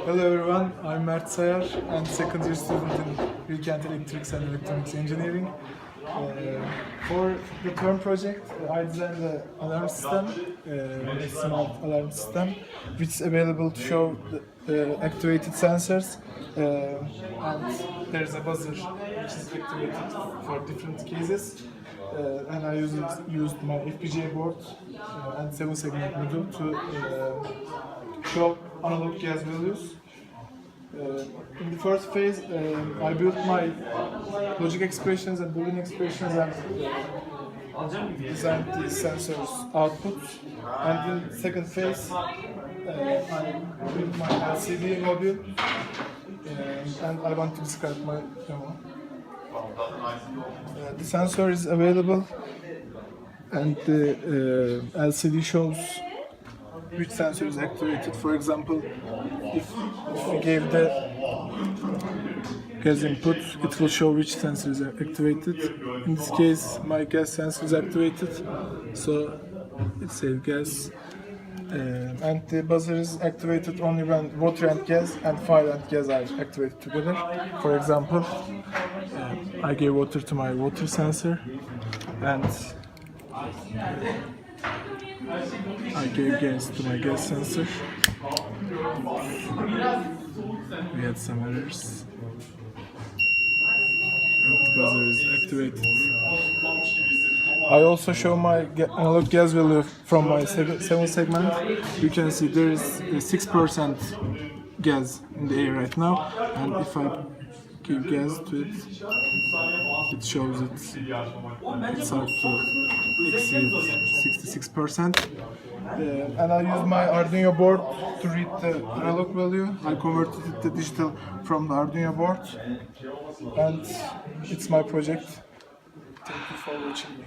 Hello everyone, I'm Mert Sayar and second year student in Bilkent Electrics and Electronics Engineering. For the term project, I designed an alarm system, a smart alarm system, which is available to show the activated sensors, and there's a buzzer which is activated for different cases. And I used my FPGA board and 7-segment module to show analog gas values. In the first phase, I built my logic expressions and Boolean expressions and designed the sensors outputs. And in the second phase, I built my LCD module, and I want to describe my demo. The sensor is available, and the LCD shows which sensor is activated. For example, if we gave the gas input, it will show which sensor is activated. In this case, my gas sensor is activated, so it saves gas. And the buzzer is activated only when water and gas and fire and gas are activated together. For example, I gave water to my water sensor, and I gave gas to my gas sensor. We had some errors. And the buzzer is activated. I also show my analog gas value from my 7 segment. You can see there is 6% gas in the air right now, and if I give gas to it, it shows it's hard to exceed 66%. And I use my Arduino board to read the analog value. I converted it to digital from the Arduino board, and it's my project. Thank you for watching me.